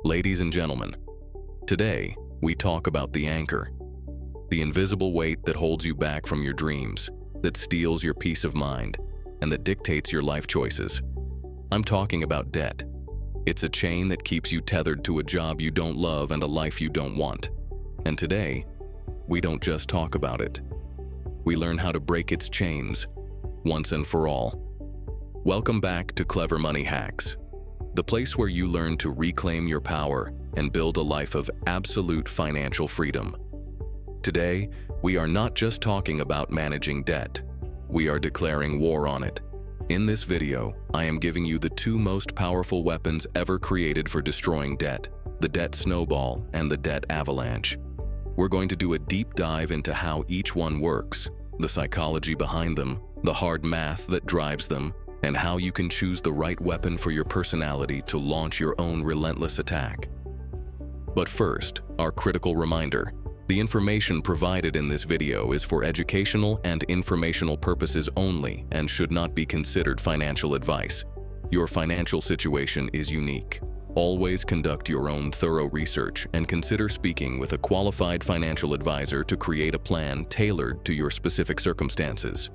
Ladies and gentlemen, today we talk about the anchor, the invisible weight that holds you back from your dreams, that steals your peace of mind, and that dictates your life choices. I'm talking about debt. It's a chain that keeps you tethered to a job you don't love and a life you don't want. And today, we don't just talk about it. We learn how to break its chains, once and for all. Welcome back to Clever Money Hacks, the place where you learn to reclaim your power and build a life of absolute financial freedom. Today, we are not just talking about managing debt. We are declaring war on it. In this video, I am giving you the two most powerful weapons ever created for destroying debt, the Debt Snowball and the Debt Avalanche. We're going to do a deep dive into how each one works, the psychology behind them, the hard math that drives them, and how you can choose the right weapon for your personality to launch your own relentless attack. But first, our critical reminder. The information provided in this video is for educational and informational purposes only and should not be considered financial advice. Your financial situation is unique. Always conduct your own thorough research and consider speaking with a qualified financial advisor to create a plan tailored to your specific circumstances.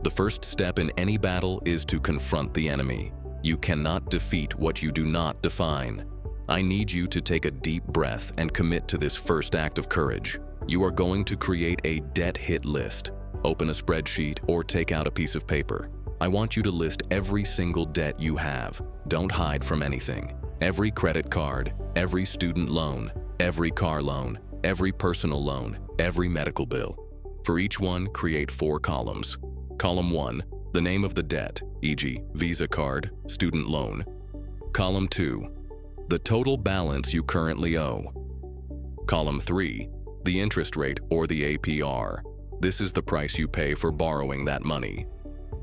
The first step in any battle is to confront the enemy. You cannot defeat what you do not define. I need you to take a deep breath and commit to this first act of courage. You are going to create a debt hit list. Open a spreadsheet or take out a piece of paper. I want you to list every single debt you have. Don't hide from anything. Every credit card, every student loan, every car loan, every personal loan, every medical bill. For each one, create 4 columns. Column 1, the name of the debt, e.g., Visa card, student loan. Column 2, the total balance you currently owe. Column 3, the interest rate or the APR. This is the price you pay for borrowing that money.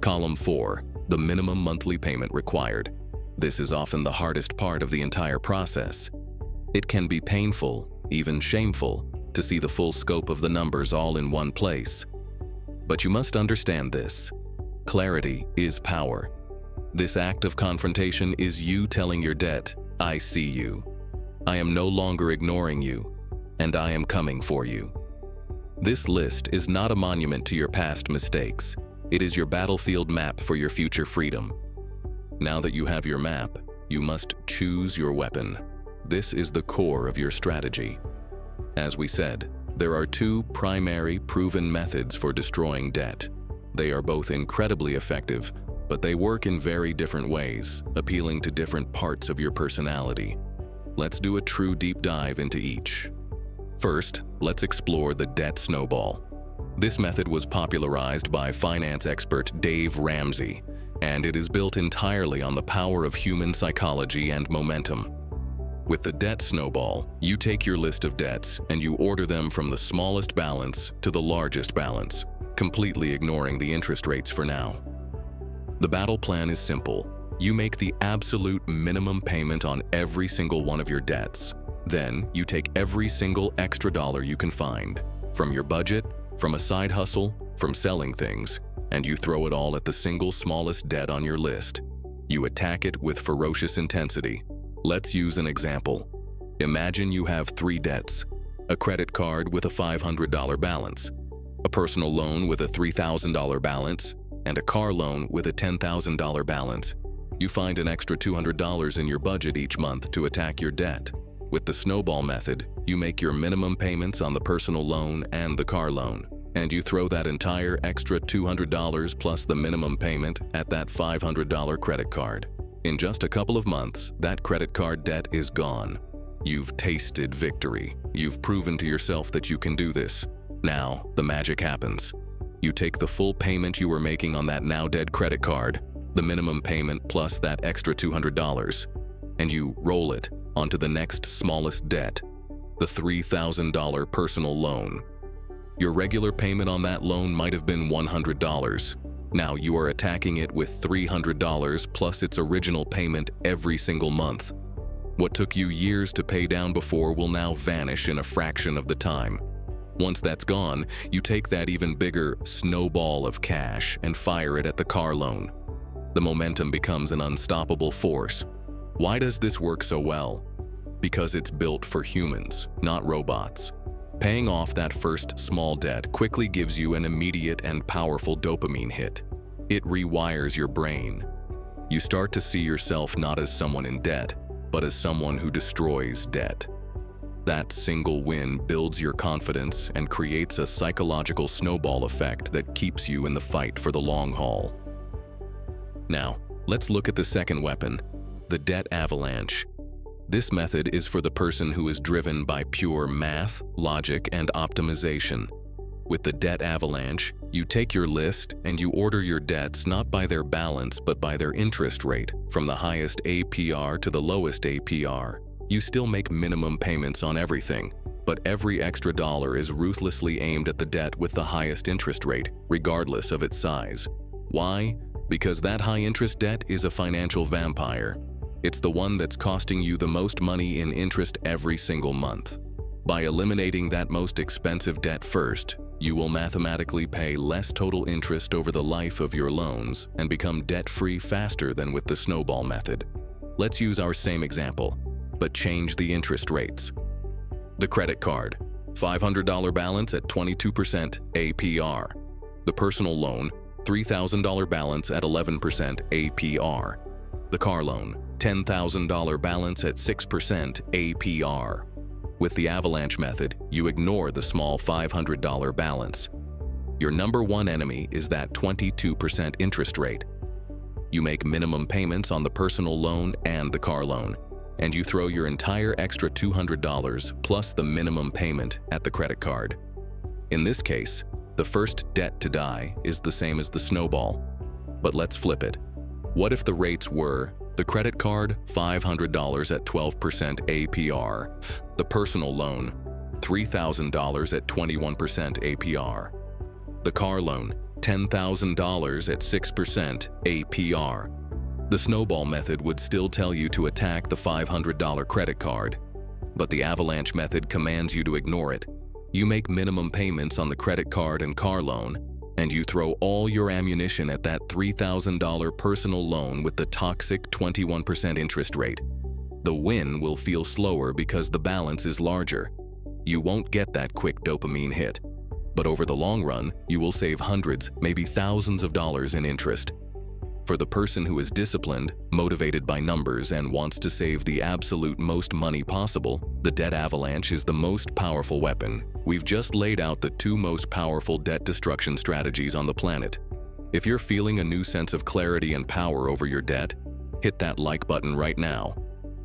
Column 4, the minimum monthly payment required. This is often the hardest part of the entire process. It can be painful, even shameful, to see the full scope of the numbers all in one place. But you must understand this. Clarity is power. This act of confrontation is you telling your debt, I see you. I am no longer ignoring you, and I am coming for you. This list is not a monument to your past mistakes. It is your battlefield map for your future freedom. Now that you have your map, you must choose your weapon. This is the core of your strategy. As we said, there are 2 primary proven methods for destroying debt. They are both incredibly effective, but they work in very different ways, appealing to different parts of your personality. Let's do a true deep dive into each. First, let's explore the Debt Snowball. This method was popularized by finance expert Dave Ramsey, and it is built entirely on the power of human psychology and momentum. With the Debt Snowball, you take your list of debts and you order them from the smallest balance to the largest balance, completely ignoring the interest rates for now. The battle plan is simple. You make the absolute minimum payment on every single one of your debts. Then, you take every single extra dollar you can find, from your budget, from a side hustle, from selling things, and you throw it all at the single smallest debt on your list. You attack it with ferocious intensity. Let's use an example. Imagine you have 3 debts: a credit card with a $500 balance, a personal loan with a $3,000 balance, and a car loan with a $10,000 balance. You find an extra $200 in your budget each month to attack your debt. With the snowball method, you make your minimum payments on the personal loan and the car loan, and you throw that entire extra $200 plus the minimum payment at that $500 credit card. In just a couple of months, that credit card debt is gone. You've tasted victory. You've proven to yourself that you can do this. Now, the magic happens. You take the full payment you were making on that now-dead credit card, the minimum payment plus that extra $200, and you roll it onto the next smallest debt, the $3,000 personal loan. Your regular payment on that loan might have been $100. Now you are attacking it with $300 plus its original payment every single month. What took you years to pay down before will now vanish in a fraction of the time. Once that's gone, you take that even bigger snowball of cash and fire it at the car loan. The momentum becomes an unstoppable force. Why does this work so well? Because it's built for humans, not robots. Paying off that first small debt quickly gives you an immediate and powerful dopamine hit. It rewires your brain. You start to see yourself not as someone in debt, but as someone who destroys debt. That single win builds your confidence and creates a psychological snowball effect that keeps you in the fight for the long haul. Now, let's look at the second weapon, the debt avalanche. This method is for the person who is driven by pure math, logic, and optimization. With the debt avalanche, you take your list and you order your debts not by their balance but by their interest rate, from the highest APR to the lowest APR. You still make minimum payments on everything, but every extra dollar is ruthlessly aimed at the debt with the highest interest rate, regardless of its size. Why? Because that high-interest debt is a financial vampire. It's the one that's costing you the most money in interest every single month. By eliminating that most expensive debt first, you will mathematically pay less total interest over the life of your loans and become debt-free faster than with the snowball method. Let's use our same example, but change the interest rates. The credit card, $500 balance at 22% APR. The personal loan, $3,000 balance at 11% APR. The car loan, $10,000 balance at 6% APR. With the avalanche method, you ignore the small $500 balance. Your number one enemy is that 22% interest rate. You make minimum payments on the personal loan and the car loan, and you throw your entire extra $200 plus the minimum payment at the credit card. In this case, the first debt to die is the same as the snowball. But let's flip it. What if the rates were the credit card, $500 at 12% APR, the personal loan, $3,000 at 21% APR, the car loan, $10,000 at 6% APR. The snowball method would still tell you to attack the $500 credit card, but the avalanche method commands you to ignore it. You make minimum payments on the credit card and car loan, and you throw all your ammunition at that $3,000 personal loan with the toxic 21% interest rate. The win will feel slower because the balance is larger. You won't get that quick dopamine hit, but over the long run, you will save hundreds, maybe thousands of dollars in interest. For the person who is disciplined, motivated by numbers, and wants to save the absolute most money possible, the debt avalanche is the most powerful weapon. We've just laid out the two most powerful debt destruction strategies on the planet. If you're feeling a new sense of clarity and power over your debt, hit that like button right now,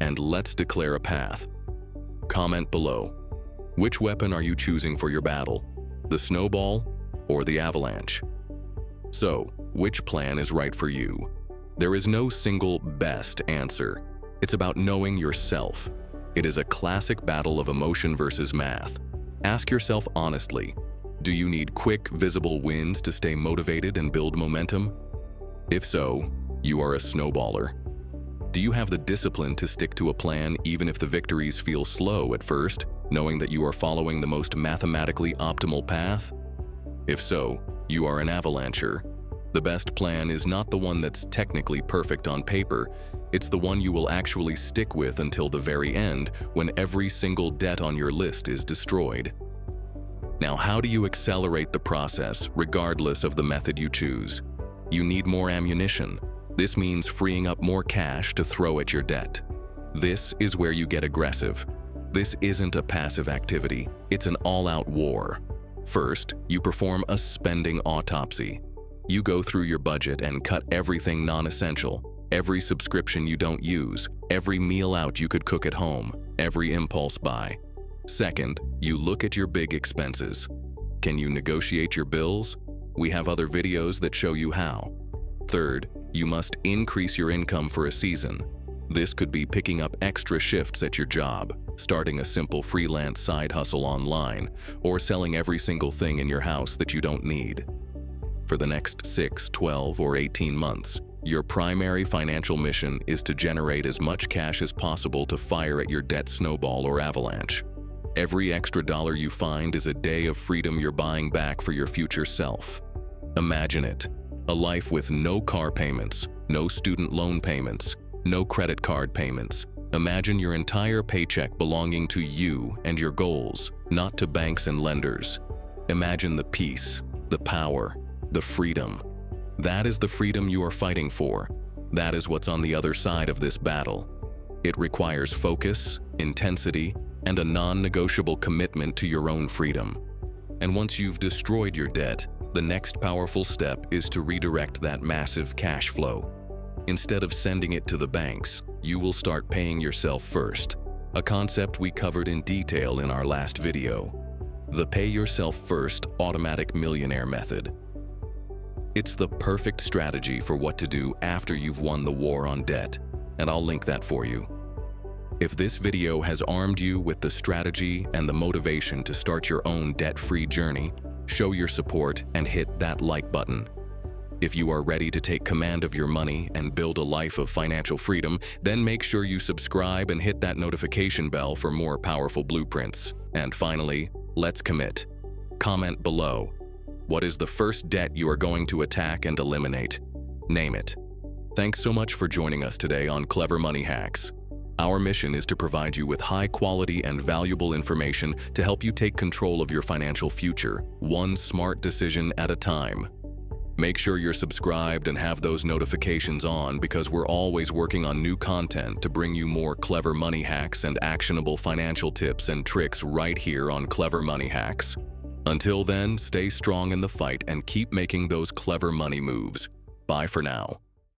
and let's declare a path. Comment below. Which weapon are you choosing for your battle? The snowball or the avalanche? So, which plan is right for you? There is no single best answer. It's about knowing yourself. It is a classic battle of emotion versus math. Ask yourself honestly, do you need quick, visible wins to stay motivated and build momentum? If so, you are a snowballer. Do you have the discipline to stick to a plan even if the victories feel slow at first, knowing that you are following the most mathematically optimal path? If so, you are an avalancher. The best plan is not the one that's technically perfect on paper. It's the one you will actually stick with until the very end, when every single debt on your list is destroyed. Now, how do you accelerate the process, regardless of the method you choose? You need more ammunition. This means freeing up more cash to throw at your debt. This is where you get aggressive. This isn't a passive activity, it's an all-out war. First, you perform a spending autopsy. You go through your budget and cut everything non-essential, every subscription you don't use, every meal out you could cook at home, every impulse buy. Second, you look at your big expenses. Can you negotiate your bills? We have other videos that show you how. Third, you must increase your income for a season. This could be picking up extra shifts at your job, starting a simple freelance side hustle online, or selling every single thing in your house that you don't need. For the next 6, 12, or 18 months, your primary financial mission is to generate as much cash as possible to fire at your debt snowball or avalanche. Every extra dollar you find is a day of freedom you're buying back for your future self. Imagine it, a life with no car payments, no student loan payments, no credit card payments, Imagine your entire paycheck belonging to you and your goals, not to banks and lenders. Imagine the peace, the power, the freedom. That is the freedom you are fighting for. That is what's on the other side of this battle. It requires focus, intensity, and a non-negotiable commitment to your own freedom. And once you've destroyed your debt, the next powerful step is to redirect that massive cash flow. Instead of sending it to the banks, you will start paying yourself first, a concept we covered in detail in our last video. The Pay Yourself First Automatic Millionaire Method. It's the perfect strategy for what to do after you've won the war on debt, and I'll link that for you. If this video has armed you with the strategy and the motivation to start your own debt-free journey, show your support and hit that like button. If you are ready to take command of your money and build a life of financial freedom, then make sure you subscribe and hit that notification bell for more powerful blueprints. And finally, let's commit. Comment below. What is the first debt you are going to attack and eliminate? Name it. Thanks so much for joining us today on Clever Money Hacks. Our mission is to provide you with high-quality and valuable information to help you take control of your financial future, one smart decision at a time. Make sure you're subscribed and have those notifications on because we're always working on new content to bring you more clever money hacks and actionable financial tips and tricks right here on Clever Money Hacks. Until then, stay strong in the fight and keep making those clever money moves. Bye for now.